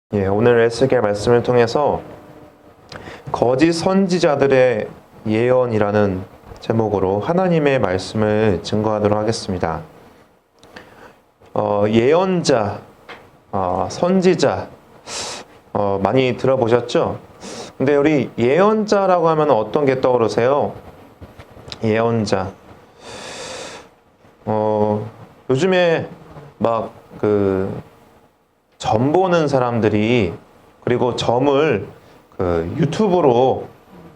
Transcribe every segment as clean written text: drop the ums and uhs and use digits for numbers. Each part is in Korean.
오늘 에스겔 말씀을 통해서 거짓 선지자들의 예언이라는 제목으로 하나님의 말씀을 증거하도록 하겠습니다. 예언자, 선지자 많이 들어보셨죠? 근데 우리 예언자라고 하면 어떤 게 떠오르세요? 예언자. 요즘에 막 점 보는 사람들이, 그리고 점을 유튜브로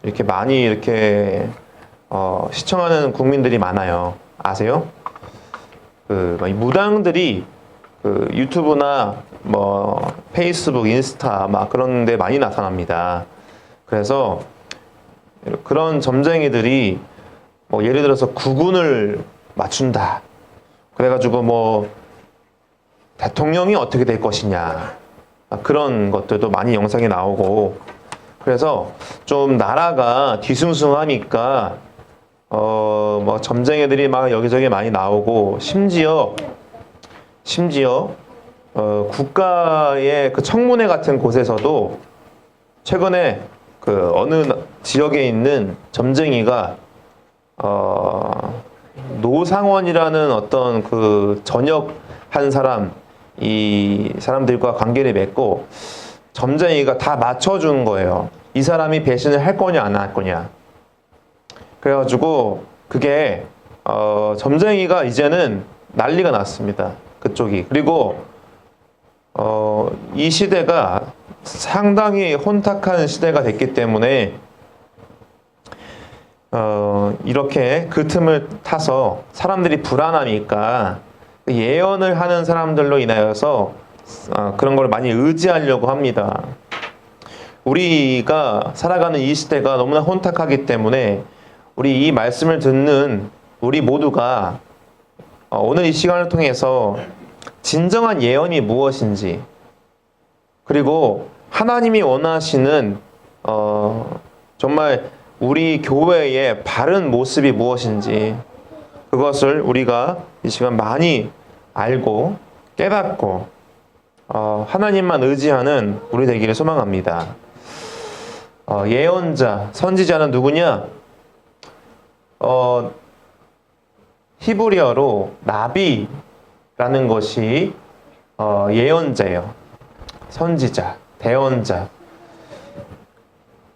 이렇게 많이 시청하는 국민들이 많아요. 아세요? 무당들이 유튜브나 페이스북, 인스타 그런 데 많이 나타납니다. 그래서 그런 점쟁이들이 예를 들어서 구군을 맞춘다. 그래가지고 대통령이 어떻게 될 것이냐, 그런 것들도 많이 영상에 나오고, 그래서 좀 나라가 뒤숭숭하니까 점쟁이들이 막 여기저기 많이 나오고, 심지어 국가의 청문회 같은 곳에서도 최근에 어느 지역에 있는 점쟁이가 노상원이라는 어떤 전역한 사람, 이 사람들과 관계를 맺고 점쟁이가 다 맞춰준 거예요. 이 사람이 배신을 할 거냐 안 할 거냐. 그래가지고 그게 점쟁이가 이제는 난리가 났습니다. 그쪽이. 그리고 이 시대가 상당히 혼탁한 시대가 됐기 때문에 이렇게 그 틈을 타서 사람들이 불안하니까 예언을 하는 사람들로 인하여서 그런 걸 많이 의지하려고 합니다. 우리가 살아가는 이 시대가 너무나 혼탁하기 때문에 우리 이 말씀을 듣는 우리 모두가 오늘 이 시간을 통해서 진정한 예언이 무엇인지, 그리고 하나님이 원하시는 정말 우리 교회의 바른 모습이 무엇인지, 그것을 우리가 이 시간 많이 알고 깨닫고 하나님만 의지하는 우리 되기를 소망합니다. 예언자, 선지자는 누구냐? 히브리어로 나비라는 것이 예언자예요. 선지자, 대언자.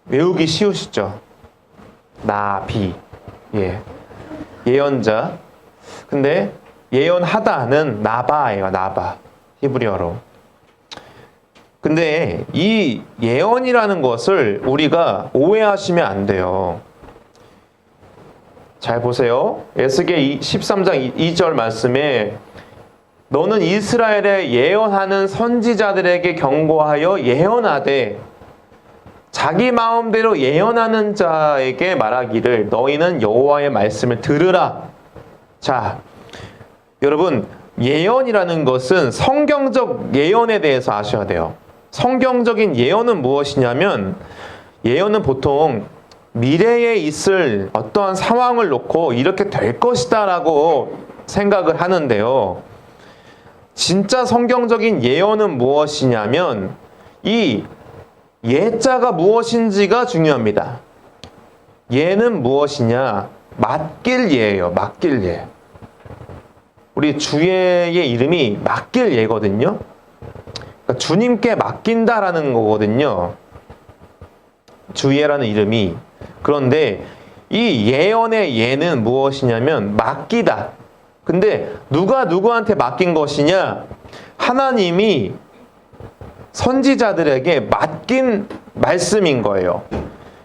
외우기 쉬우시죠? 나비. 예언자. 근데 예언하다는 나바예요. 나바. 히브리어로. 근데 이 예언이라는 것을 우리가 오해하시면 안 돼요. 잘 보세요. 에스겔 13장 2절 말씀에 너는 이스라엘에 예언하는 선지자들에게 경고하여 예언하되 자기 마음대로 예언하는 자에게 말하기를 너희는 여호와의 말씀을 들으라. 자, 여러분, 예언이라는 것은 성경적 예언에 대해서 아셔야 돼요. 성경적인 예언은 무엇이냐면, 예언은 보통 미래에 있을 어떠한 상황을 놓고 이렇게 될 것이다 라고 생각을 하는데요. 진짜 성경적인 예언은 무엇이냐면 이 예자가 무엇인지가 중요합니다. 예는 무엇이냐? 맡길 예예요. 맡길 예. 우리 주의 이름이 맡길 예거든요. 그러니까 주님께 맡긴다라는 거거든요. 주예라는 이름이. 그런데 이 예언의 예는 무엇이냐면 맡기다. 근데 누가 누구한테 맡긴 것이냐? 하나님이 선지자들에게 맡긴 말씀인 거예요.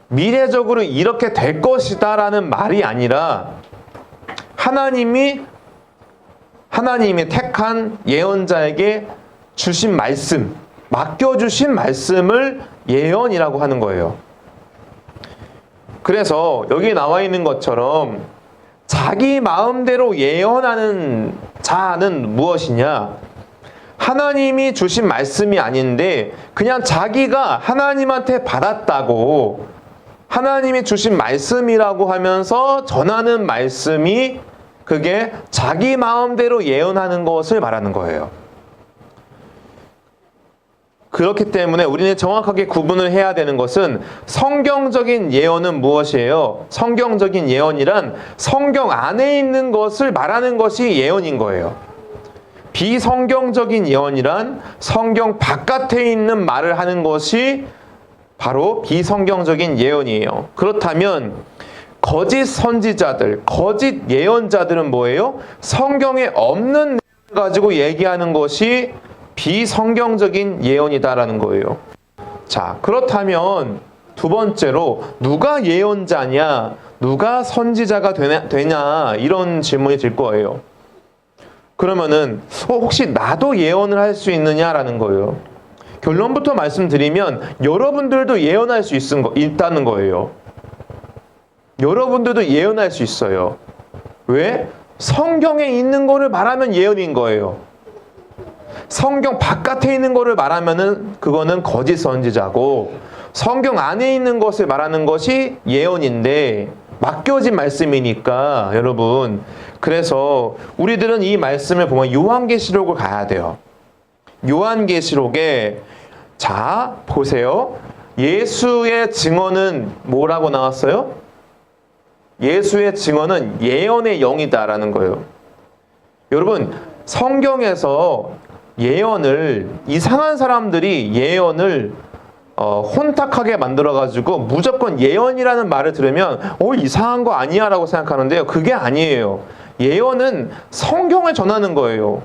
미래적으로 이렇게 될 것이다 라는 말이 아니라 하나님이 택한 예언자에게 주신 말씀, 맡겨주신 말씀을 예언이라고 하는 거예요. 그래서 여기 나와 있는 것처럼 자기 마음대로 예언하는 자는 무엇이냐? 하나님이 주신 말씀이 아닌데 그냥 자기가 하나님한테 받았다고 하나님이 주신 말씀이라고 하면서 전하는 말씀이, 그게 자기 마음대로 예언하는 것을 말하는 거예요. 그렇기 때문에 우리는 정확하게 구분을 해야 되는 것은 성경적인 예언은 무엇이에요? 성경적인 예언이란 성경 안에 있는 것을 말하는 것이 예언인 거예요. 비성경적인 예언이란 성경 바깥에 있는 말을 하는 것이 바로 비성경적인 예언이에요. 그렇다면 거짓 선지자들, 거짓 예언자들은 뭐예요? 성경에 없는 내용을 가지고 얘기하는 것이 비성경적인 예언이다라는 거예요. 자, 그렇다면 두 번째로 누가 예언자냐, 누가 선지자가 되냐 이런 질문이 들 거예요. 그러면은 혹시 나도 예언을 할 수 있느냐라는 거예요. 결론부터 말씀드리면 여러분들도 예언할 수 있다는 거예요. 여러분들도 예언할 수 있어요. 왜? 성경에 있는 거를 말하면 예언인 거예요. 성경 바깥에 있는 거를 말하면은 그거는 거짓 선지자고, 성경 안에 있는 것을 말하는 것이 예언인데 맡겨진 말씀이니까 여러분, 그래서 우리들은 이 말씀을 보면 요한계시록을 가야 돼요. 요한계시록에 자 보세요. 예수의 증언은 뭐라고 나왔어요? 예수의 증언은 예언의 영이다라는 거예요. 여러분, 성경에서 예언을, 이상한 사람들이 예언을 혼탁하게 만들어가지고 무조건 예언이라는 말을 들으면 이상한 거 아니야 라고 생각하는데요. 그게 아니에요. 예언은 성경을 전하는 거예요.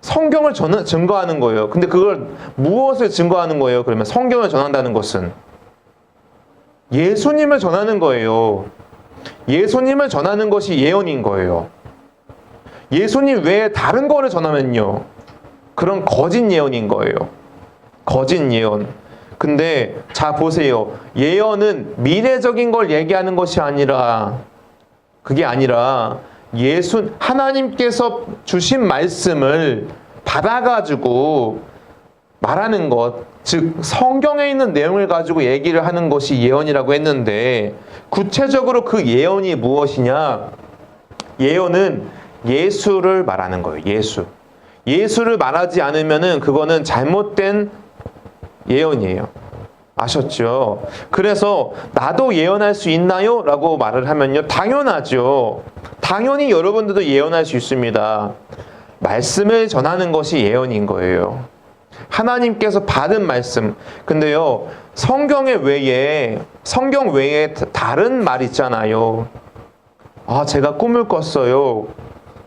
성경을 증거하는 거예요. 근데 그걸 무엇을 증거하는 거예요? 그러면 성경을 전한다는 것은 예수님을 전하는 거예요. 예수님을 전하는 것이 예언인 거예요. 예수님 외에 다른 거를 전하면요, 그런 거짓 예언인 거예요. 거짓 예언. 근데 자 보세요. 예언은 미래적인 걸 얘기하는 것이 아니라, 그게 아니라 하나님께서 주신 말씀을 받아가지고 말하는 것, 즉 성경에 있는 내용을 가지고 얘기를 하는 것이 예언이라고 했는데, 구체적으로 그 예언이 무엇이냐? 예언은 예수를 말하는 거예요. 예수를 말하지 않으면은 그거는 잘못된 예언이에요. 아셨죠? 그래서 나도 예언할 수 있나요? 라고 말을 하면요, 당연하죠. 당연히 여러분들도 예언할 수 있습니다. 말씀을 전하는 것이 예언인 거예요. 하나님께서 받은 말씀. 근데요, 성경 외에 다른 말 있잖아요. 제가 꿈을 꿨어요.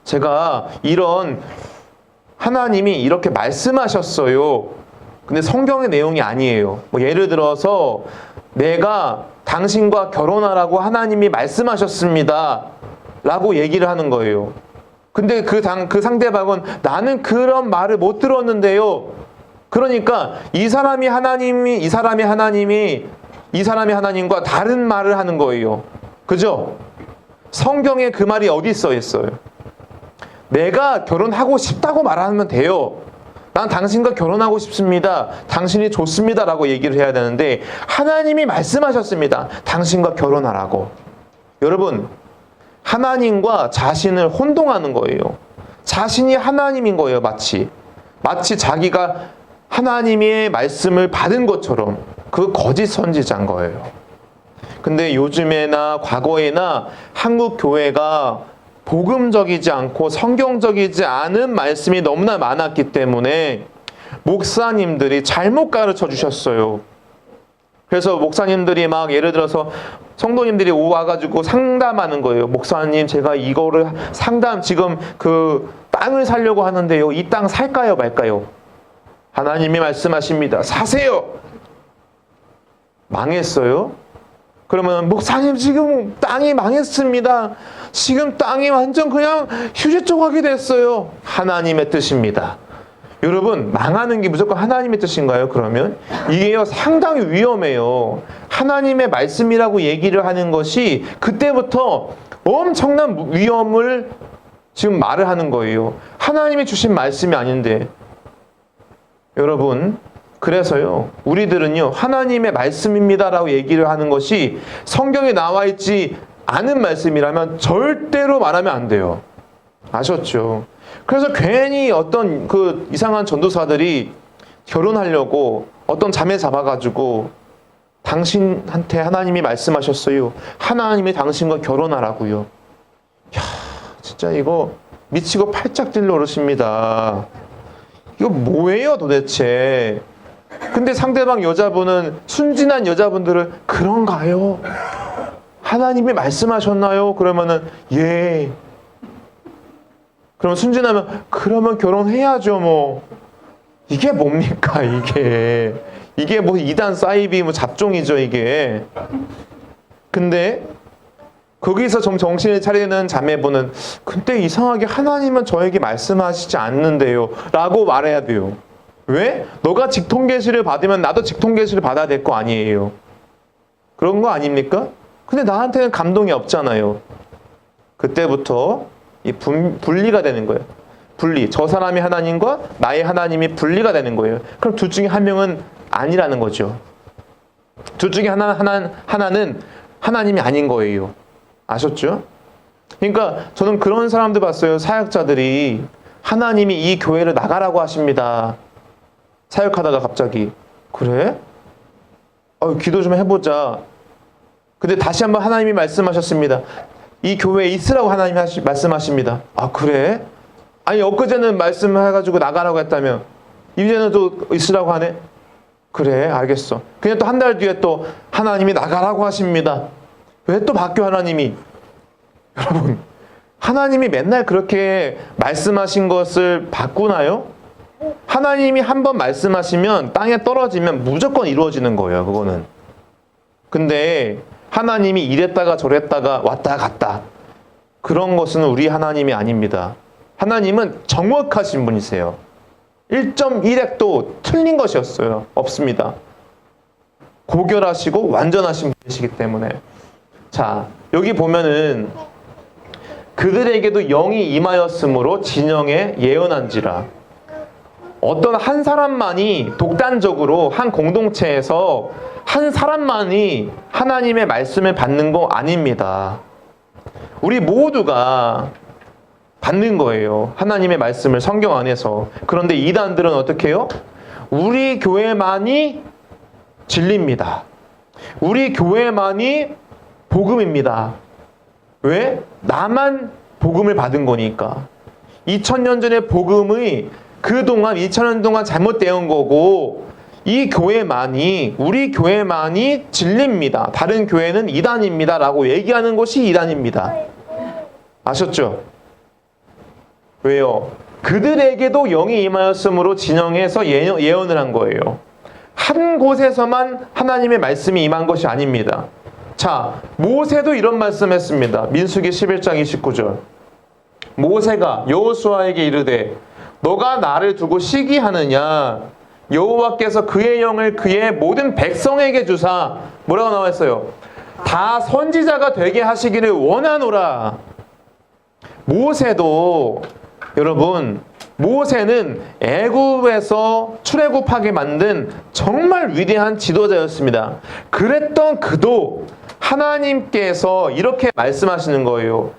제가 하나님이 이렇게 말씀하셨어요. 근데 성경의 내용이 아니에요. 예를 들어서 내가 당신과 결혼하라고 하나님이 말씀하셨습니다 라고 얘기를 하는 거예요. 근데 그 상대방은 나는 그런 말을 못 들었는데요. 그러니까 이 사람이 하나님과 다른 말을 하는 거예요. 그죠? 성경에 그 말이 어디 써 있어요? 내가 결혼하고 싶다고 말하면 돼요. 난 당신과 결혼하고 싶습니다. 당신이 좋습니다 라고 얘기를 해야 되는데, 하나님이 말씀하셨습니다. 당신과 결혼하라고. 여러분, 하나님과 자신을 혼동하는 거예요. 자신이 하나님인 거예요. 마치 자기가 하나님의 말씀을 받은 것처럼. 그 거짓 선지자인 거예요. 근데 요즘에나 과거에나 한국 교회가 복음적이지 않고 성경적이지 않은 말씀이 너무나 많았기 때문에 목사님들이 잘못 가르쳐 주셨어요. 그래서 목사님들이 막 예를 들어서 성도님들이 와가지고 상담하는 거예요. 목사님, 제가 이거를 지금 그 땅을 사려고 하는데요. 이 땅 살까요 말까요? 하나님이 말씀하십니다. 사세요. 망했어요? 그러면 목사님, 지금 땅이 망했습니다. 지금 땅이 완전 그냥 휴지 조각이 됐어요. 하나님의 뜻입니다. 여러분, 망하는 게 무조건 하나님의 뜻인가요? 그러면 이게요, 상당히 위험해요. 하나님의 말씀이라고 얘기를 하는 것이 그때부터 엄청난 위험을 지금 말을 하는 거예요. 하나님이 주신 말씀이 아닌데. 여러분, 그래서요, 우리들은요, 하나님의 말씀입니다라고 얘기를 하는 것이 성경에 나와 있지 않은 말씀이라면 절대로 말하면 안 돼요. 아셨죠? 그래서 괜히 어떤 그 이상한 전도사들이 결혼하려고 어떤 자매 잡아가지고 당신한테 하나님이 말씀하셨어요. 하나님이 당신과 결혼하라고요. 야, 진짜 이거 미치고 팔짝 뛸 노릇입니다. 이거 뭐예요 도대체? 근데 상대방 여자분은, 순진한 여자분들은 그런가요? 하나님이 말씀하셨나요? 그러면은 예. 그러면 순진하면 그러면 결혼해야죠 뭐. 이게 뭡니까 이게. 이게 뭐 이단 사이비 뭐 잡종이죠 이게. 근데 거기서 좀 정신을 차리는 자매분은 근데 이상하게 하나님은 저에게 말씀하시지 않는데요 라고 말해야 돼요. 왜? 너가 직통계시를 받으면 나도 직통계시를 받아야 될 거 아니에요. 그런 거 아닙니까? 근데 나한테는 감동이 없잖아요. 그때부터 이 분리가 되는 거예요. 분리. 저 사람이 하나님과 나의 하나님이 분리가 되는 거예요. 그럼 둘 중에 한 명은 아니라는 거죠. 둘 중에 하나는 하나님이 아닌 거예요. 아셨죠? 그러니까 저는 그런 사람들 봤어요. 사역자들이 하나님이 이 교회를 나가라고 하십니다. 사역하다가 갑자기 그래? 기도 좀 해보자. 근데 다시 한번 하나님이 말씀하셨습니다. 이 교회에 있으라고 하나님이 말씀하십니다. 아 그래? 아니 엊그제는 말씀해가지고 나가라고 했다며 이제는 또 있으라고 하네? 그래 알겠어. 그냥 또 한 달 뒤에 또 하나님이 나가라고 하십니다. 왜 또 바뀌어 하나님이? 여러분 하나님이 맨날 그렇게 말씀하신 것을 바꾸나요? 하나님이 한번 말씀하시면 땅에 떨어지면 무조건 이루어지는 거예요. 그거는. 근데 하나님이 이랬다가 저랬다가 왔다 갔다 그런 것은 우리 하나님이 아닙니다. 하나님은 정확하신 분이세요. 1.1핵도 틀린 것이었어요. 없습니다. 고결하시고 완전하신 분이시기 때문에. 자, 여기 보면은 그들에게도 영이 임하였으므로 진영에 예언한지라. 어떤 한 사람만이 독단적으로 한 공동체에서 한 사람만이 하나님의 말씀을 받는 거 아닙니다. 우리 모두가 받는 거예요. 하나님의 말씀을 성경 안에서. 그런데 이단들은 어떻게 해요? 우리 교회만이 진리입니다. 우리 교회만이 복음입니다. 왜? 나만 복음을 받은 거니까. 2000년 전의 복음이 그동안 2000년 동안 잘못되어 거고 이 교회만이 우리 교회만이 진리입니다. 다른 교회는 이단입니다. 라고 얘기하는 것이 이단입니다. 아셨죠? 왜요? 그들에게도 영이 임하였으므로 진영에서 예언을 한 거예요. 한 곳에서만 하나님의 말씀이 임한 것이 아닙니다. 자, 모세도 이런 말씀했습니다. 민수기 11장 29절. 모세가 여호수아에게 이르되 너가 나를 두고 시기하느냐? 여호와께서 그의 영을 그의 모든 백성에게 주사 뭐라고 나와 있어요? 다 선지자가 되게 하시기를 원하노라. 모세도 여러분 모세는 애굽에서 출애굽하게 만든 정말 위대한 지도자였습니다. 그랬던 그도 하나님께서 이렇게 말씀하시는 거예요.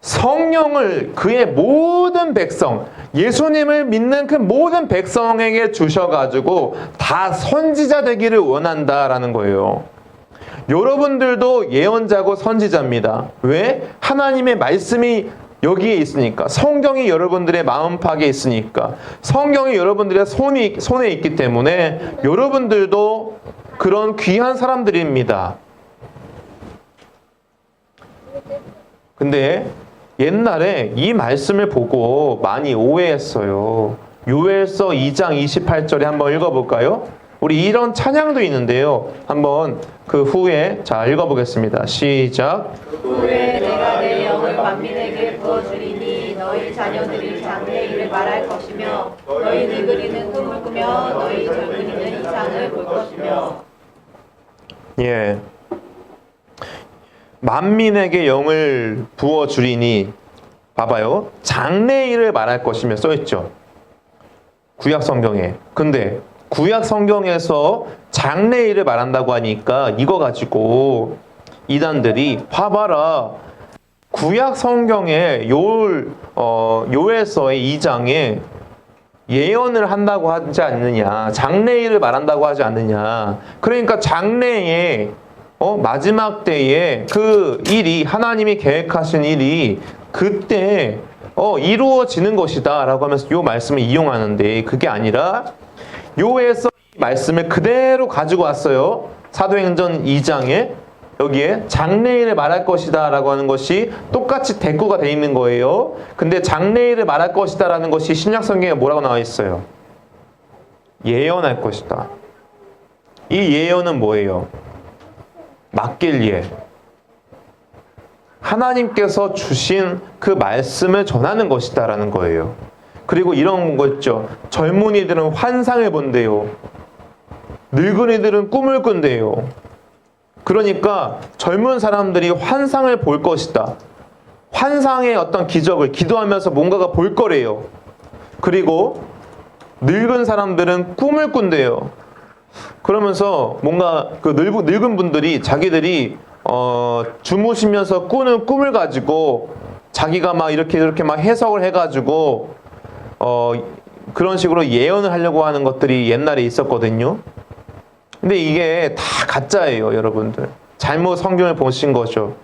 성령을 그의 모든 백성, 예수님을 믿는 그 모든 백성에게 주셔가지고 다 선지자 되기를 원한다라는 거예요. 여러분들도 예언자고 선지자입니다. 왜? 하나님의 말씀이 여기에 있으니까. 성경이 여러분들의 마음팍에 있으니까. 성경이 여러분들의 손에 있기 때문에 여러분들도 그런 귀한 사람들입니다. 근데 옛날에 이 말씀을 보고 많이 오해했어요. 요엘서 2장 28절에 한번 읽어볼까요? 우리 이런 찬양도 있는데요. 한번 그 후에 자 읽어보겠습니다. 시작. 그 후에 내가 내 영을 만민에게 부어주리니 너희 자녀들이 장래 일을 말할 것이며 너희 늙은이는 꿈을 꾸며 너희 젊은이는 이상을 볼 것이며. 예. 만민에게 영을 부어주리니 봐봐요. 장래일을 말할 것이며 써있죠. 구약 성경에. 근데 구약 성경에서 장래일을 말한다고 하니까 이거 가지고 이단들이 봐봐라. 구약 성경에 요엘서의 2장에 예언을 한다고 하지 않느냐, 장래일을 말한다고 하지 않느냐. 그러니까 장래에 마지막 때에 그 일이, 하나님이 계획하신 일이 그때 이루어지는 것이다 라고 하면서 요 말씀을 이용하는데, 그게 아니라 요에서 이 말씀을 그대로 가지고 왔어요. 사도행전 2장에 여기에 장래일을 말할 것이다 라고 하는 것이 똑같이 대꾸가 되어 있는 거예요. 근데 장래일을 말할 것이다 라는 것이 신약성경에 뭐라고 나와 있어요? 예언할 것이다. 이 예언은 뭐예요? 맡길 예. 하나님께서 주신 그 말씀을 전하는 것이다 라는 거예요. 그리고 이런 거 있죠. 젊은이들은 환상을 본대요. 늙은이들은 꿈을 꾼대요. 그러니까 젊은 사람들이 환상을 볼 것이다. 환상의 어떤 기적을 기도하면서 뭔가가 볼 거래요. 그리고 늙은 사람들은 꿈을 꾼대요. 그러면서 뭔가 그 늙은 분들이 자기들이 주무시면서 꾸는 꿈을 가지고 자기가 막 이렇게 막 해석을 해가지고 그런 식으로 예언을 하려고 하는 것들이 옛날에 있었거든요. 근데 이게 다 가짜예요, 여러분들. 잘못 성경을 보신 거죠.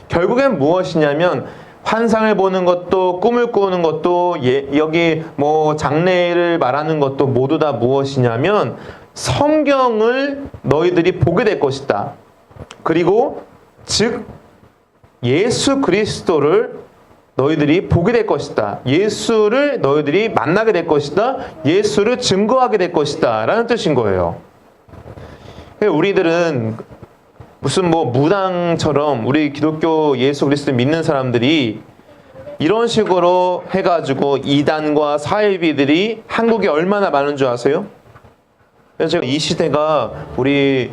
결국엔 무엇이냐면 환상을 보는 것도 꿈을 꾸는 것도 여기 뭐 장래를 말하는 것도 모두 다 무엇이냐면 성경을 너희들이 보게 될 것이다. 그리고 즉 예수 그리스도를 너희들이 보게 될 것이다. 예수를 너희들이 만나게 될 것이다. 예수를 증거하게 될 것이다 라는 뜻인 거예요. 우리들은 무슨 뭐 무당처럼 우리 기독교 예수 그리스도 믿는 사람들이 이런 식으로 해가지고 이단과 사이비들이 한국에 얼마나 많은 줄 아세요? 그래서 제가 이 시대가 우리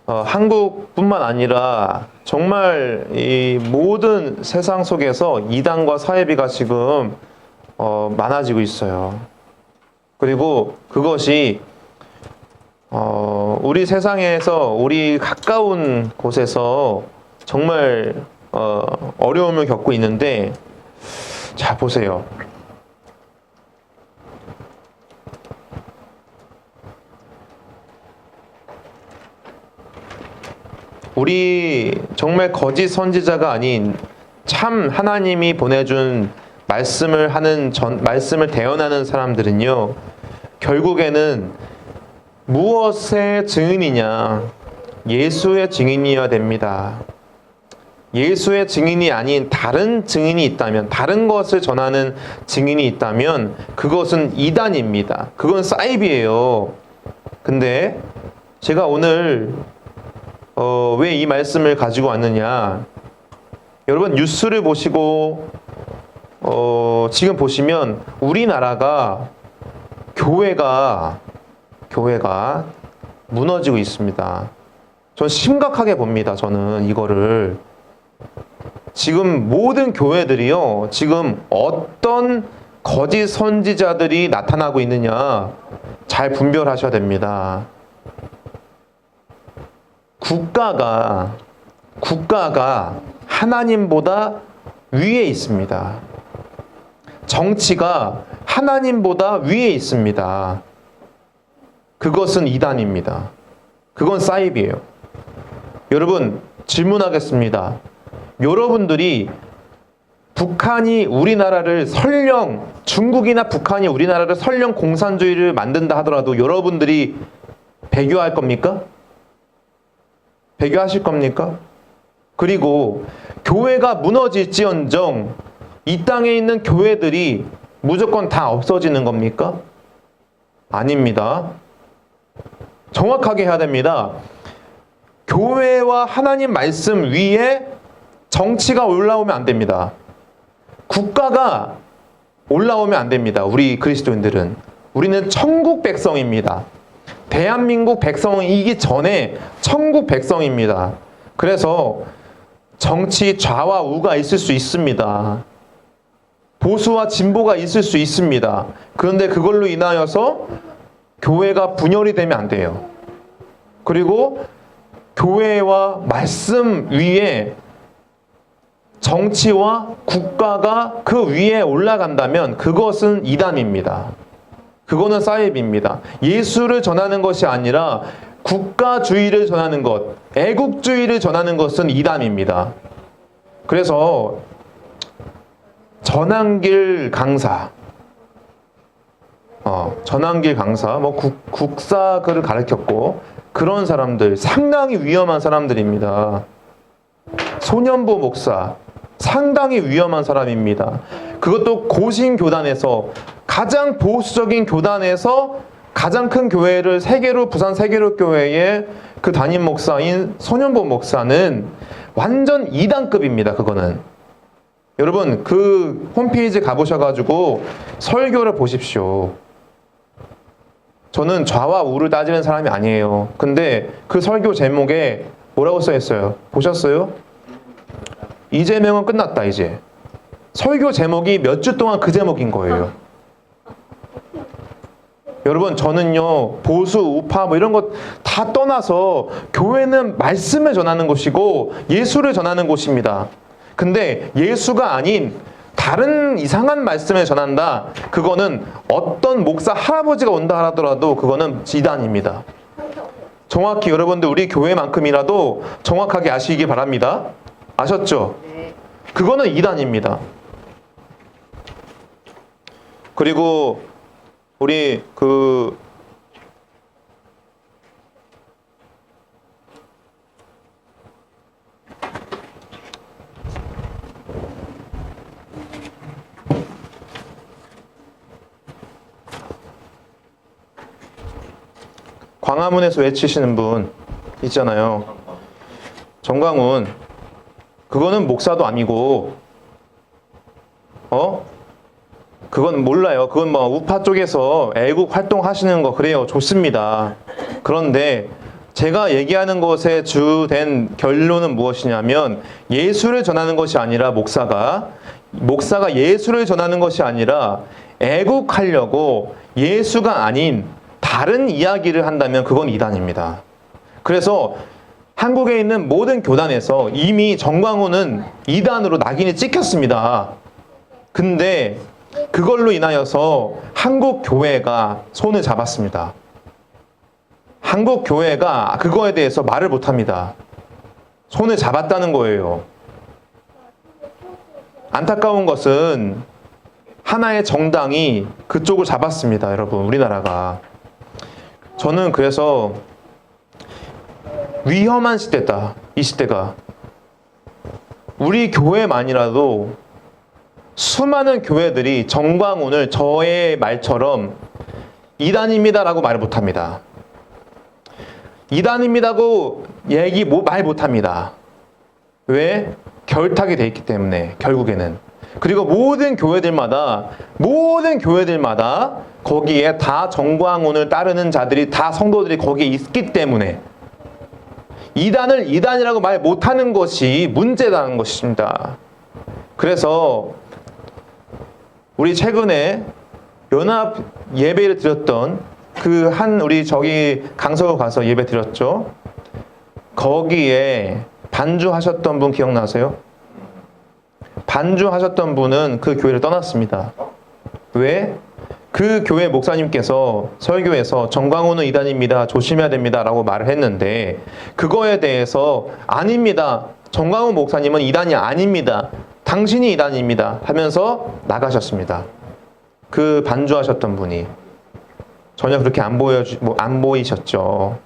한국뿐만 아니라 정말 이 모든 세상 속에서 이단과 사이비가 지금 많아지고 있어요. 그리고 그것이 우리 세상에서 우리 가까운 곳에서 정말 어려움을 겪고 있는데, 자 보세요. 우리 정말 거짓 선지자가 아닌 참 하나님이 보내준 말씀을 대언하는 사람들은요, 결국에는 무엇의 증인이냐? 예수의 증인이어야 됩니다. 예수의 증인이 아닌 다른 증인이 있다면, 다른 것을 전하는 증인이 있다면 그것은 이단입니다. 그건 사이비예요. 근데 제가 오늘 왜 이 말씀을 가지고 왔느냐? 여러분 뉴스를 보시고 지금 보시면 우리나라가 교회가 무너지고 있습니다. 전 심각하게 봅니다. 저는 이거를 지금 모든 교회들이요, 지금 어떤 거짓 선지자들이 나타나고 있느냐 잘 분별하셔야 됩니다. 국가가 하나님보다 위에 있습니다. 정치가 하나님보다 위에 있습니다. 그것은 이단입니다. 그건 사이비예요. 여러분 질문하겠습니다. 여러분들이 북한이 우리나라를 설령, 중국이나 북한이 우리나라를 설령 공산주의를 만든다 하더라도 여러분들이 배교할 겁니까? 배교하실 겁니까? 그리고 교회가 무너질지언정 이 땅에 있는 교회들이 무조건 다 없어지는 겁니까? 아닙니다. 정확하게 해야 됩니다. 교회와 하나님 말씀 위에 정치가 올라오면 안 됩니다. 국가가 올라오면 안 됩니다. 우리 그리스도인들은. 우리는 천국 백성입니다. 대한민국 백성이기 전에 천국 백성입니다. 그래서 정치 좌와 우가 있을 수 있습니다. 보수와 진보가 있을 수 있습니다. 그런데 그걸로 인하여서 교회가 분열이 되면 안 돼요. 그리고 교회와 말씀 위에 정치와 국가가 그 위에 올라간다면 그것은 이단입니다. 그거는 사이비입니다. 예수를 전하는 것이 아니라 국가주의를 전하는 것, 애국주의를 전하는 것은 이단입니다. 그래서 전한길 강사, 전한길 강사, 뭐 국사글을 가르쳤고 그런 사람들 상당히 위험한 사람들입니다. 소년보 목사 상당히 위험한 사람입니다. 그것도 고신 교단에서 가장 보수적인 교단에서 가장 큰 교회를 세계로 부산 세계로 교회의 그 담임 목사인 소년보 목사는 완전 이단급입니다. 그거는 여러분 그 홈페이지 가보셔가지고 설교를 보십시오. 저는 좌와 우를 따지는 사람이 아니에요. 근데 그 설교 제목에 뭐라고 써있어요? 보셨어요? 이재명은 끝났다 이제. 설교 제목이 몇 주 동안 그 제목인 거예요. 여러분 저는요 보수 우파 뭐 이런 것 다 떠나서 교회는 말씀을 전하는 곳이고 예수를 전하는 곳입니다. 근데 예수가 아닌 다른 이상한 말씀을 전한다. 그거는 어떤 목사 할아버지가 온다 하더라도 그거는 이단입니다. 정확히 여러분들 우리 교회만큼이라도 정확하게 아시기 바랍니다. 아셨죠? 그거는 이단입니다. 그리고 우리 광화문에서 외치시는 분 있잖아요. 정광훈 그거는 목사도 아니고 그건 몰라요. 그건 뭐 우파 쪽에서 애국 활동하시는 거 그래요. 좋습니다. 그런데 제가 얘기하는 것에 주된 결론은 무엇이냐면 예수를 전하는 것이 아니라 목사가 예수를 전하는 것이 아니라 애국하려고 예수가 아닌 다른 이야기를 한다면 그건 이단입니다. 그래서 한국에 있는 모든 교단에서 이미 정광훈은 이단으로 낙인이 찍혔습니다. 근데 그걸로 인하여서 한국 교회가 손을 잡았습니다. 한국 교회가 그거에 대해서 말을 못합니다. 손을 잡았다는 거예요. 안타까운 것은 하나의 정당이 그쪽을 잡았습니다. 여러분 우리나라가. 저는 그래서 위험한 시대다. 이 시대가. 우리 교회만이라도 수많은 교회들이 정광훈을 저의 말처럼 이단입니다라고 말을 못합니다. 이단입니다고 말 못합니다. 왜? 결탁이 돼 있기 때문에 결국에는. 그리고 모든 교회들마다 거기에 다 정광훈을 따르는 자들이 다 성도들이 거기에 있기 때문에 이단을 이단이라고 말 못하는 것이 문제라는 것입니다. 그래서 우리 최근에 연합 예배를 드렸던 우리 저기 강서구 가서 예배 드렸죠. 거기에 반주하셨던 분 기억나세요? 반주하셨던 분은 그 교회를 떠났습니다. 왜? 그 교회 목사님께서 설교에서 정광훈은 이단입니다. 조심해야 됩니다. 라고 말을 했는데 그거에 대해서 아닙니다. 정광훈 목사님은 이단이 아닙니다. 당신이 이단입니다. 하면서 나가셨습니다. 그 반주하셨던 분이. 전혀 그렇게 안 보이셨죠.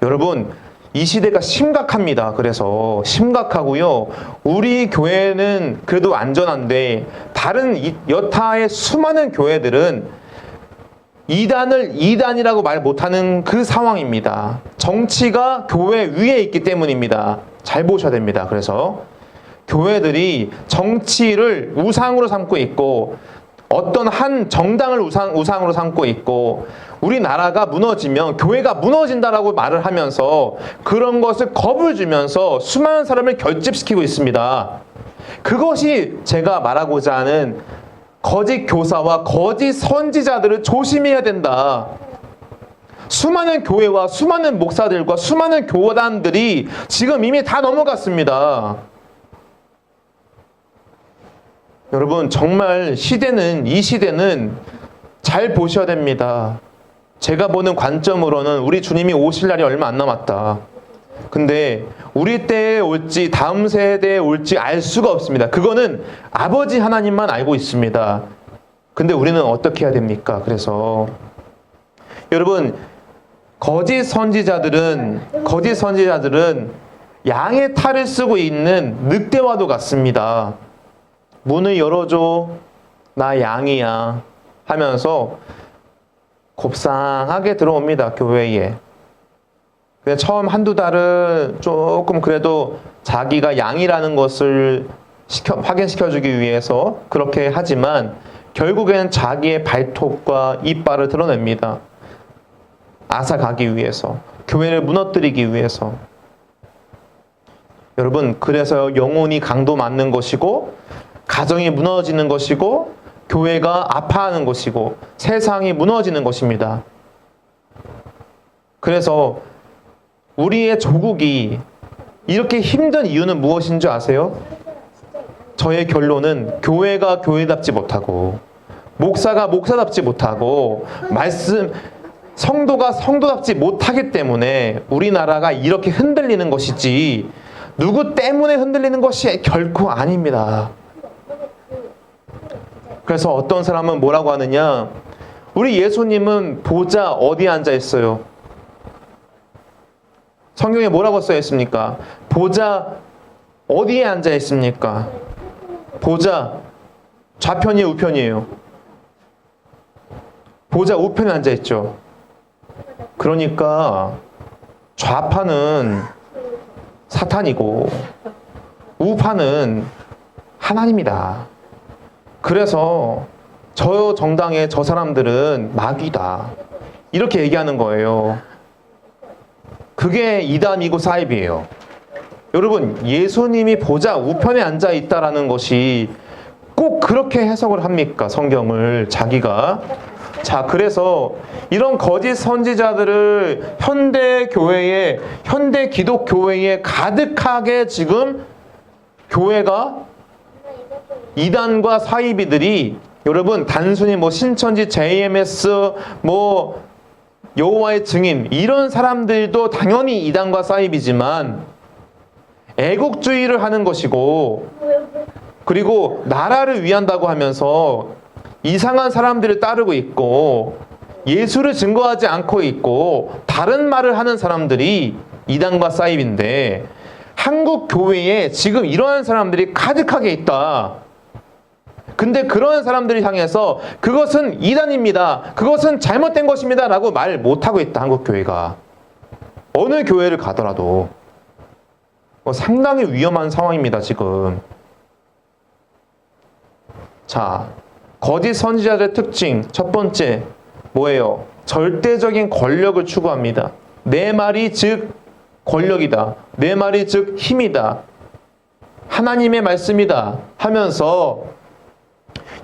여러분 이 시대가 심각합니다. 그래서 심각하고요. 우리 교회는 그래도 안전한데 다른 여타의 수많은 교회들은 이단을 이단이라고 말 못하는 그 상황입니다. 정치가 교회 위에 있기 때문입니다. 잘 보셔야 됩니다. 그래서 교회들이 정치를 우상으로 삼고 있고 어떤 한 정당을 우상으로 삼고 있고 우리나라가 무너지면 교회가 무너진다라고 말을 하면서 그런 것을 겁을 주면서 수많은 사람을 결집시키고 있습니다. 그것이 제가 말하고자 하는 거짓 교사와 거짓 선지자들을 조심해야 된다. 수많은 교회와 수많은 목사들과 수많은 교단들이 지금 이미 다 넘어갔습니다. 여러분 정말 이 시대는 잘 보셔야 됩니다. 제가 보는 관점으로는 우리 주님이 오실 날이 얼마 안 남았다. 근데 우리 때에 올지 다음 세대에 올지 알 수가 없습니다. 그거는 아버지 하나님만 알고 있습니다. 근데 우리는 어떻게 해야 됩니까? 그래서 여러분, 거짓 선지자들은 양의 탈을 쓰고 있는 늑대와도 같습니다. 문을 열어줘, 나 양이야 하면서 곱상하게 들어옵니다, 교회에. 그냥 처음 한두 달은 조금 그래도 자기가 양이라는 것을 확인시켜주기 위해서 그렇게 하지만 결국에는 자기의 발톱과 이빨을 드러냅니다. 앗아가기 위해서, 교회를 무너뜨리기 위해서. 여러분, 그래서 영혼이 강도 맞는 것이고, 가정이 무너지는 것이고, 교회가 아파하는 것이고, 세상이 무너지는 것입니다. 그래서 우리의 조국이 이렇게 힘든 이유는 무엇인 줄 아세요? 저의 결론은 교회가 교회답지 못하고, 목사가 목사답지 못하고, 성도가 성도답지 못하기 때문에 우리나라가 이렇게 흔들리는 것이지, 누구 때문에 흔들리는 것이 결코 아닙니다. 그래서 어떤 사람은 뭐라고 하느냐, 우리 예수님은 보좌 어디에 앉아 있어요? 성경에 뭐라고 써 있습니까? 보좌 어디에 앉아 있습니까? 보좌 좌편이에요, 우편이에요? 보좌 우편에 앉아 있죠. 그러니까 좌파는 사탄이고 우파는 하나님이다. 그래서 저 정당의 저 사람들은 마귀다. 이렇게 얘기하는 거예요. 그게 이단이고 사입이에요. 여러분, 예수님이 보좌 우편에 앉아 있다라는 것이 꼭 그렇게 해석을 합니까? 성경을 자기가. 자, 그래서 이런 거짓 선지자들을 현대 교회에, 현대 기독 교회에 가득하게 지금 교회가 이단과 사이비들이, 여러분, 단순히 뭐 신천지, JMS, 뭐 여호와의 증인, 이런 사람들도 당연히 이단과 사이비지만 애국주의를 하는 것이고, 그리고 나라를 위한다고 하면서 이상한 사람들을 따르고 있고, 예수를 증거하지 않고 있고 다른 말을 하는 사람들이 이단과 사이비인데, 한국 교회에 지금 이러한 사람들이 가득하게 있다. 근데 그런 사람들을 향해서 그것은 이단입니다, 그것은 잘못된 것입니다 라고 말 못하고 있다, 한국 교회가. 어느 교회를 가더라도. 상당히 위험한 상황입니다, 지금. 자, 거짓 선지자들의 특징 첫 번째 뭐예요? 절대적인 권력을 추구합니다. 내 말이 즉 권력이다, 내 말이 즉 힘이다, 하나님의 말씀이다 하면서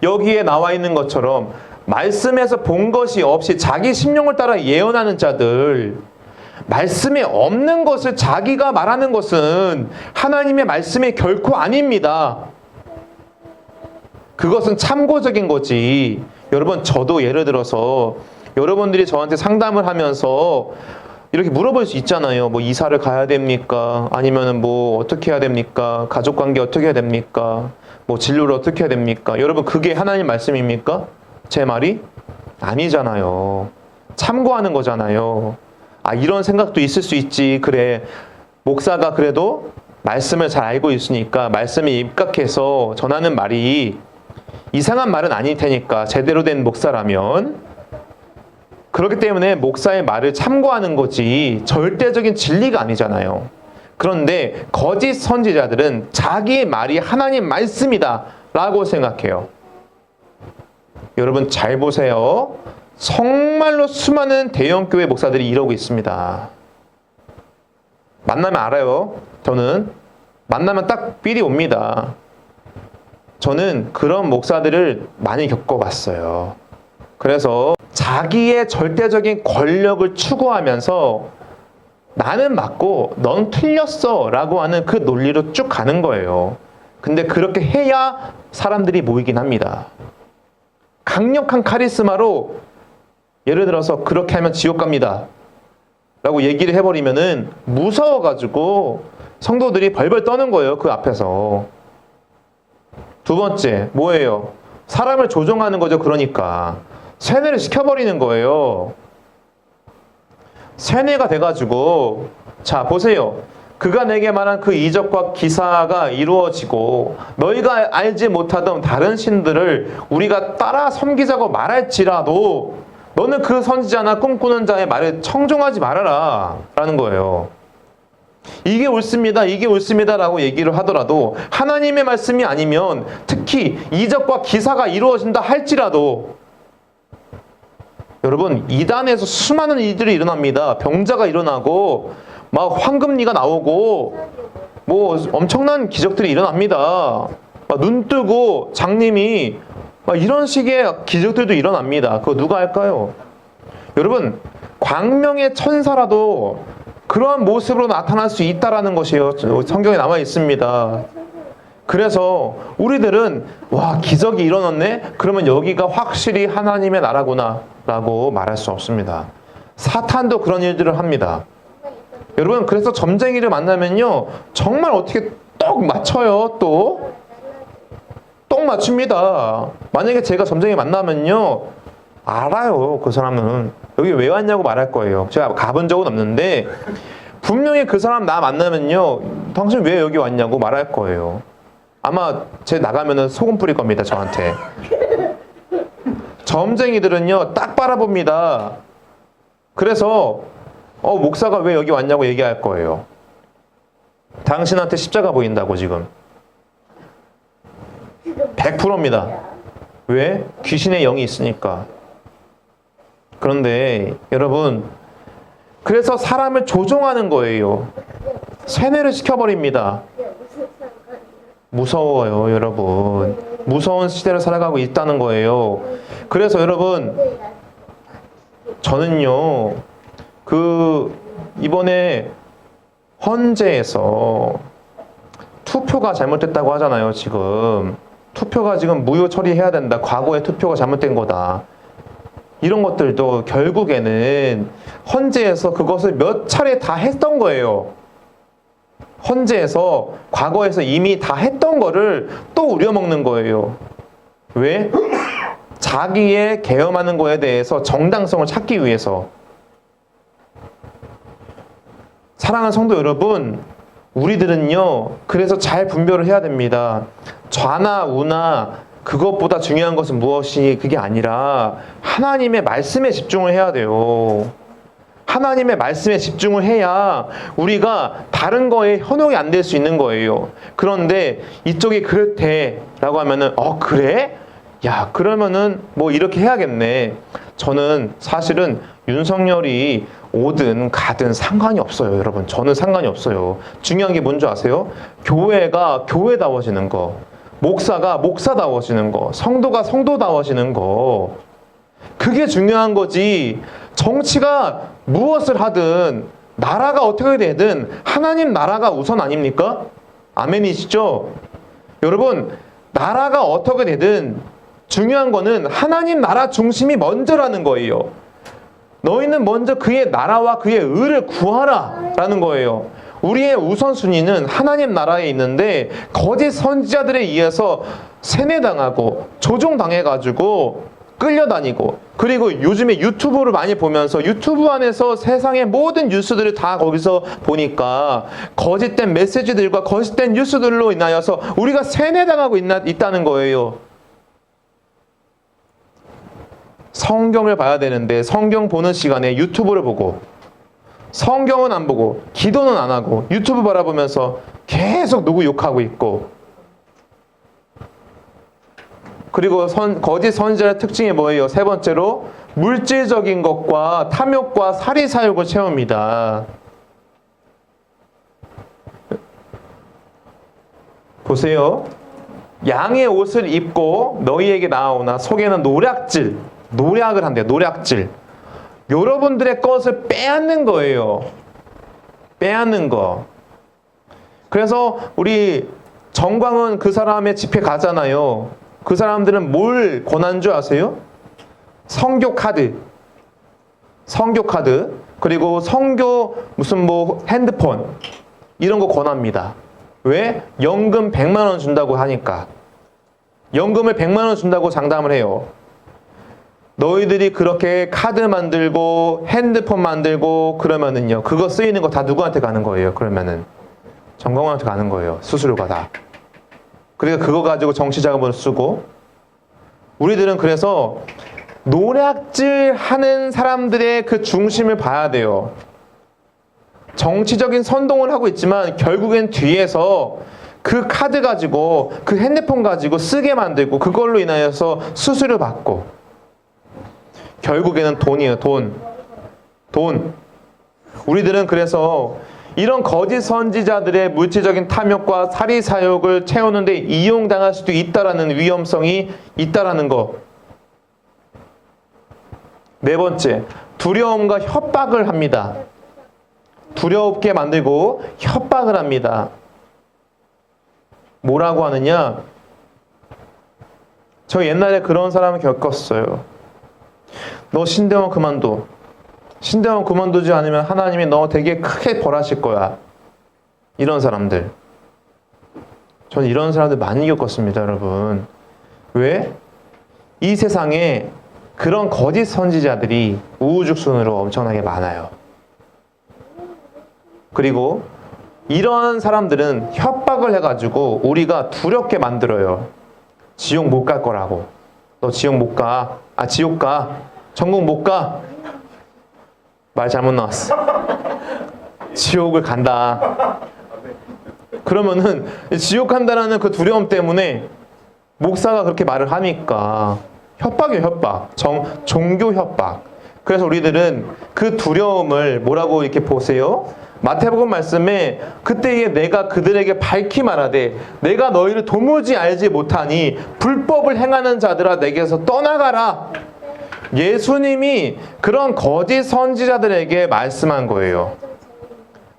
여기에 나와 있는 것처럼 말씀에서 본 것이 없이 자기 심령을 따라 예언하는 자들, 말씀에 없는 것을 자기가 말하는 것은 하나님의 말씀이 결코 아닙니다. 그것은 참고적인 거지. 여러분, 저도 예를 들어서 여러분들이 저한테 상담을 하면서 이렇게 물어볼 수 있잖아요. 뭐 이사를 가야 됩니까? 아니면은 뭐 어떻게 해야 됩니까? 가족관계 어떻게 해야 됩니까? 뭐 진로를 어떻게 해야 됩니까? 여러분, 그게 하나님 말씀입니까? 제 말이? 아니잖아요. 참고하는 거잖아요. 아, 이런 생각도 있을 수 있지. 그래, 목사가 그래도 말씀을 잘 알고 있으니까 말씀에 입각해서 전하는 말이 이상한 말은 아닐 테니까, 제대로 된 목사라면. 그렇기 때문에 목사의 말을 참고하는 거지 절대적인 진리가 아니잖아요. 그런데 거짓 선지자들은 자기의 말이 하나님 말씀이다 라고 생각해요. 여러분, 잘 보세요. 정말로 수많은 대형교회 목사들이 이러고 있습니다. 만나면 알아요. 저는 만나면 딱 삘이 옵니다. 저는 그런 목사들을 많이 겪어봤어요. 그래서 자기의 절대적인 권력을 추구하면서 나는 맞고 넌 틀렸어 라고 하는 그 논리로 쭉 가는 거예요. 근데 그렇게 해야 사람들이 모이긴 합니다. 강력한 카리스마로 예를 들어서 그렇게 하면 지옥 갑니다 라고 얘기를 해버리면은 무서워가지고 성도들이 벌벌 떠는 거예요. 그 앞에서. 두 번째 뭐예요? 사람을 조종하는 거죠. 그러니까 세뇌를 시켜버리는 거예요. 세뇌가 돼가지고 자 보세요. 그가 내게 말한 그 이적과 기사가 이루어지고 너희가 알지 못하던 다른 신들을 우리가 따라 섬기자고 말할지라도 너는 그 선지자나 꿈꾸는 자의 말을 청종하지 말아라 라는 거예요. 이게 옳습니다. 이게 옳습니다 라고 얘기를 하더라도 하나님의 말씀이 아니면 특히 이적과 기사가 이루어진다 할지라도 여러분 이단에서 수많은 일들이 일어납니다. 병자가 일어나고 막 황금리가 나오고 뭐 엄청난 기적들이 일어납니다. 막 눈 뜨고 장님이 막 이런 식의 기적들도 일어납니다. 그거 누가 할까요? 여러분 광명의 천사라도 그러한 모습으로 나타날 수 있다라는 것이요 성경에 남아 있습니다. 그래서 우리들은 와 기적이 일어났네? 그러면 여기가 확실히 하나님의 나라구나 라고 말할 수 없습니다. 사탄도 그런 일들을 합니다. 여러분 그래서 점쟁이를 만나면요 정말 어떻게 똑 맞춰요. 똑 맞춥니다. 만약에 제가 점쟁이 만나면요 알아요. 그 사람은 여기 왜 왔냐고 말할 거예요. 제가 가본 적은 없는데 분명히 그 사람 나 만나면요 당신 왜 여기 왔냐고 말할 거예요. 아마 제 나가면은 소금 뿌릴 겁니다. 저한테. 점쟁이들은요 딱 바라봅니다. 그래서 목사가 왜 여기 왔냐고 얘기할 거예요. 당신한테 십자가 보인다고 지금. 100%입니다. 왜? 귀신의 영이 있으니까. 그런데 여러분 그래서 사람을 조종하는 거예요. 세뇌를 시켜버립니다. 무서워요 여러분. 무서운 시대를 살아가고 있다는 거예요. 그래서 여러분 저는요 이번에 헌재에서 투표가 잘못됐다고 하잖아요. 지금 투표가 지금 무효 처리해야 된다. 과거에 투표가 잘못된 거다. 이런 것들도 결국에는 헌재에서 그것을 몇 차례 다 했던 거예요. 헌재에서 과거에서 이미 다 했던 거를 또 우려먹는 거예요. 왜? 자기의 계엄하는 거에 대해서 정당성을 찾기 위해서. 사랑하는 성도 여러분, 우리들은요 그래서 잘 분별을 해야 됩니다. 좌나 우나 그것보다 중요한 것은 무엇이 그게 아니라 하나님의 말씀에 집중을 해야 돼요. 하나님의 말씀에 집중을 해야 우리가 다른 거에 현혹이 안 될 수 있는 거예요. 그런데 이쪽이 그렇대 라고 하면은 그래? 야 그러면은 뭐 이렇게 해야겠네. 저는 사실은 윤석열이 오든 가든 상관이 없어요. 여러분 저는 상관이 없어요. 중요한 게 뭔지 아세요? 교회가 교회다워지는 거, 목사가 목사다워지는 거, 성도가 성도다워지는 거, 그게 중요한 거지. 정치가 무엇을 하든 나라가 어떻게 되든 하나님 나라가 우선 아닙니까? 아멘이시죠? 여러분 나라가 어떻게 되든 중요한 거는 하나님 나라 중심이 먼저라는 거예요. 너희는 먼저 그의 나라와 그의 의를 구하라 라는 거예요. 우리의 우선순위는 하나님 나라에 있는데 거짓 선지자들에 의해서 세뇌당하고 조종당해가지고 끌려다니고, 그리고 요즘에 유튜브를 많이 보면서 유튜브 안에서 세상의 모든 뉴스들을 다 거기서 보니까 거짓된 메시지들과 거짓된 뉴스들로 인하여서 우리가 세뇌당하고 있다는 거예요. 성경을 봐야 되는데 성경 보는 시간에 유튜브를 보고, 성경은 안 보고 기도는 안 하고 유튜브 바라보면서 계속 누구 욕하고 있고, 그리고 거짓 선지자의 특징이 뭐예요? 세 번째로 물질적인 것과 탐욕과 사리사욕을 채웁니다. 보세요. 양의 옷을 입고 너희에게 나아오나 속에는 노략을 한대요. 노략질. 여러분들의 것을 빼앗는 거예요. 빼앗는 거. 그래서 우리 정광훈 그 사람의 집회 가잖아요. 그 사람들은 뭘 권한 줄 아세요? 성교 카드, 그리고 성교 무슨 뭐 핸드폰 이런 거 권합니다. 왜? 연금 100만 원 준다고 하니까. 연금을 100만 원 준다고 장담을 해요. 너희들이 그렇게 카드 만들고 핸드폰 만들고 그러면은요, 그거 쓰이는 거 다 누구한테 가는 거예요? 그러면은 정광훈한테 가는 거예요. 수수료가 다. 그러니까 그거 가지고 정치 자금을 쓰고, 우리들은 그래서 노략질 하는 사람들의 그 중심을 봐야 돼요. 정치적인 선동을 하고 있지만 결국엔 뒤에서 그 카드 가지고 그 핸드폰 가지고 쓰게 만들고 그걸로 인하여서 수수료 받고, 결국에는 돈이에요. 돈. 우리들은 그래서 이런 거짓 선지자들의 물질적인 탐욕과 사리 사욕을 채우는데 이용당할 수도 있다라는 위험성이 있다라는 거. 네 번째, 두려움과 협박을 합니다. 두렵게 만들고 협박을 합니다. 뭐라고 하느냐? 저 옛날에 그런 사람을 겪었어요. 너 신대원 그만둬. 신대원 그만두지 않으면 하나님이 너 되게 크게 벌하실 거야. 이런 사람들. 저는 이런 사람들 많이 겪었습니다, 여러분. 왜? 이 세상에 그런 거짓 선지자들이 우후죽순으로 엄청나게 많아요. 그리고 이런 사람들은 협박을 해가지고 우리가 두렵게 만들어요. 지옥 못 갈 거라고. 너 지옥 못 가. 아, 지옥 가. 천국 못 가. 말 잘못 나왔어. 지옥을 간다. 그러면은 지옥 간다라는 그 두려움 때문에 목사가 그렇게 말을 하니까 협박이에요, 협박. 종교 협박. 그래서 우리들은 그 두려움을 뭐라고 이렇게 보세요? 마태복음 말씀에 그때에 내가 그들에게 밝히 말하되 내가 너희를 도무지 알지 못하니 불법을 행하는 자들아 내게서 떠나가라. 예수님이 그런 거짓 선지자들에게 말씀한 거예요.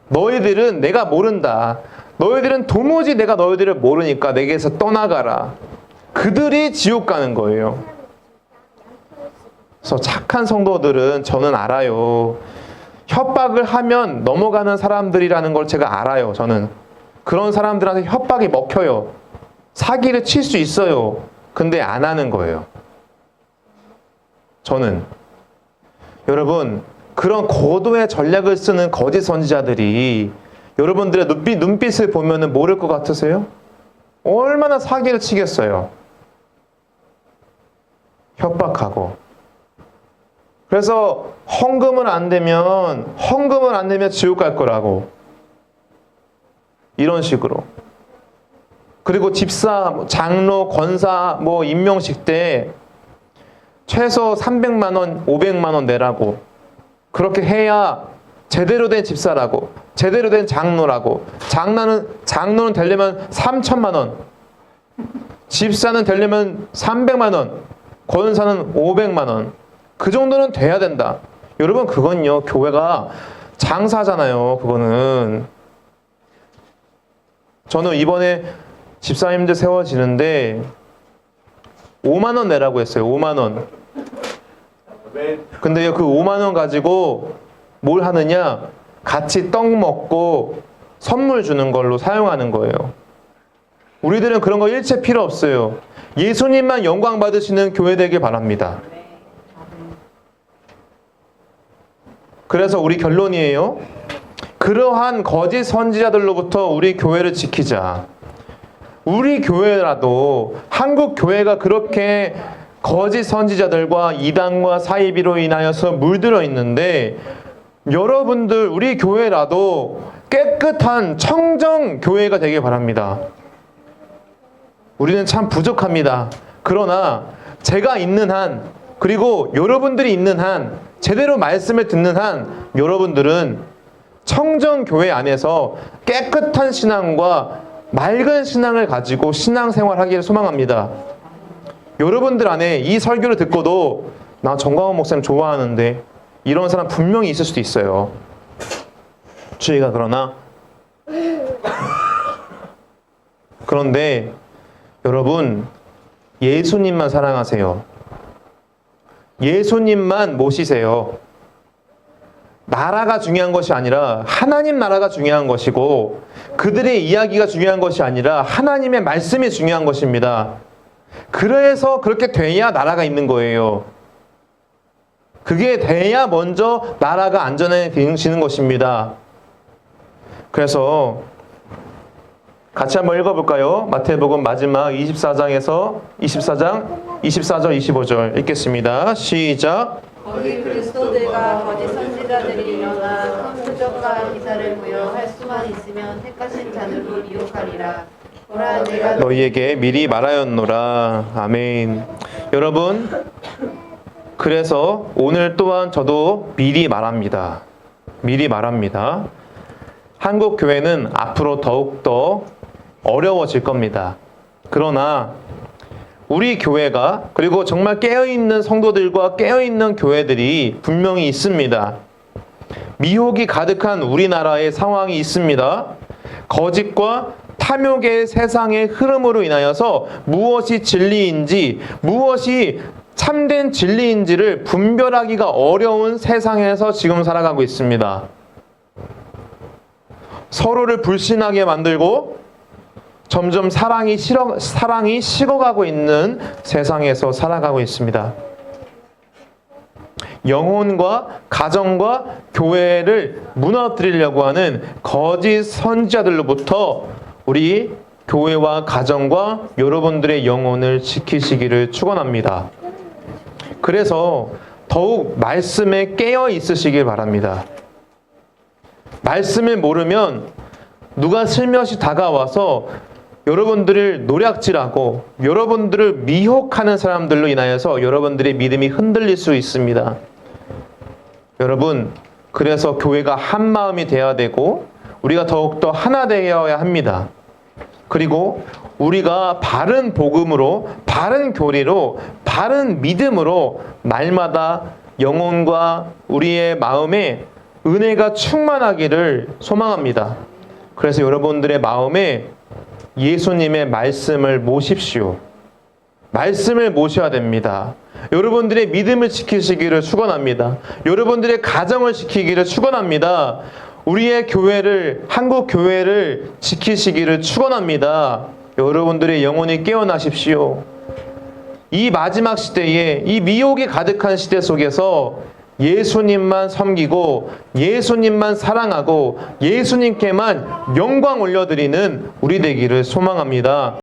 너희들은 내가 모른다. 너희들은 도무지 내가 너희들을 모르니까 내게서 떠나가라. 그들이 지옥 가는 거예요. 그래서 착한 성도들은 저는 알아요. 협박을 하면 넘어가는 사람들이라는 걸 제가 알아요. 저는 그런 사람들한테 협박이 먹혀요. 사기를 칠 수 있어요. 근데 안 하는 거예요. 저는. 여러분, 그런 고도의 전략을 쓰는 거짓 선지자들이 여러분들의 눈빛을 보면 모를 것 같으세요? 얼마나 사기를 치겠어요. 협박하고. 그래서 헌금을 안 되면 지옥 갈 거라고. 이런 식으로. 그리고 집사, 장로, 권사 임명식 때 최소 300만 원, 500만 원 내라고. 그렇게 해야 제대로 된 집사라고. 제대로 된 장로라고. 장로는 되려면 3천만 원. 집사는 되려면 300만 원. 권사는 500만 원. 그 정도는 돼야 된다. 여러분, 그건요, 교회가 장사잖아요. 그거는. 저는 이번에 집사님들 세워지는데 5만 원 내라고 했어요. 5만 원. 근데 그 5만 원 가지고 뭘 하느냐? 같이 떡 먹고 선물 주는 걸로 사용하는 거예요. 우리들은 그런 거 일체 필요 없어요. 예수님만 영광 받으시는 교회 되길 바랍니다. 그래서 우리 결론이에요. 그러한 거짓 선지자들로부터 우리 교회를 지키자. 우리 교회라도 한국 교회가 그렇게 거짓 선지자들과 이단과 사이비로 인하여서 물들어 있는데, 여러분들 우리 교회라도 깨끗한 청정 교회가 되길 바랍니다. 우리는 참 부족합니다. 그러나 제가 있는 한, 그리고 여러분들이 있는 한, 제대로 말씀을 듣는 한 여러분들은 청정교회 안에서 깨끗한 신앙과 맑은 신앙을 가지고 신앙생활 하기를 소망합니다. 여러분들 안에 이 설교를 듣고도 나 정광훈 목사님 좋아하는데 이런 사람 분명히 있을 수도 있어요. 주의가. 그런데 여러분, 예수님만 사랑하세요. 예수님만 모시세요. 나라가 중요한 것이 아니라 하나님 나라가 중요한 것이고, 그들의 이야기가 중요한 것이 아니라 하나님의 말씀이 중요한 것입니다. 그래서 그렇게 돼야 나라가 있는 거예요. 그게 돼야 먼저 나라가 안전해지는 것입니다. 그래서 같이 한번 읽어볼까요? 마태복음 마지막 24장 24절 25절 읽겠습니다. 시작. 거기 그리스도들과 거짓 선지자들이 일어나 큰 표적과 기사를 부여할 수만 있으면 택하신 자들로 미혹하리라. 보라, 내가 너희에게 미리 말하였노라. 아멘. 여러분, 그래서 오늘 또한 저도 미리 말합니다. 미리 말합니다. 한국 교회는 앞으로 더욱더 어려워질 겁니다. 그러나 우리 교회가, 그리고 정말 깨어있는 성도들과 깨어있는 교회들이 분명히 있습니다. 미혹이 가득한 우리나라의 상황이 있습니다. 거짓과 탐욕의 세상의 흐름으로 인하여서 무엇이 진리인지, 무엇이 참된 진리인지를 분별하기가 어려운 세상에서 지금 살아가고 있습니다. 서로를 불신하게 만들고 점점 사랑이 식어가고 있는 세상에서 살아가고 있습니다. 영혼과 가정과 교회를 무너뜨리려고 하는 거짓 선지자들로부터 우리 교회와 가정과 여러분들의 영혼을 지키시기를 축원합니다. 그래서 더욱 말씀에 깨어 있으시길 바랍니다. 말씀을 모르면 누가 슬며시 다가와서 여러분들을 노략질하고 여러분들을 미혹하는 사람들로 인하여서 여러분들의 믿음이 흔들릴 수 있습니다. 여러분, 그래서 교회가 한 마음이 되어야 되고 우리가 더욱더 하나 되어야 합니다. 그리고 우리가 바른 복음으로, 바른 교리로, 바른 믿음으로 날마다 영혼과 우리의 마음에 은혜가 충만하기를 소망합니다. 그래서 여러분들의 마음에 예수님의 말씀을 모십시오. 말씀을 모셔야 됩니다. 여러분들의 믿음을 지키시기를 축원합니다. 여러분들의 가정을 지키기를 축원합니다. 우리의 교회를, 한국 교회를 지키시기를 축원합니다. 여러분들의 영혼이 깨어나십시오. 이 마지막 시대에, 이 미혹이 가득한 시대 속에서 예수님만 섬기고 예수님만 사랑하고 예수님께만 영광 올려드리는 우리 되기를 소망합니다.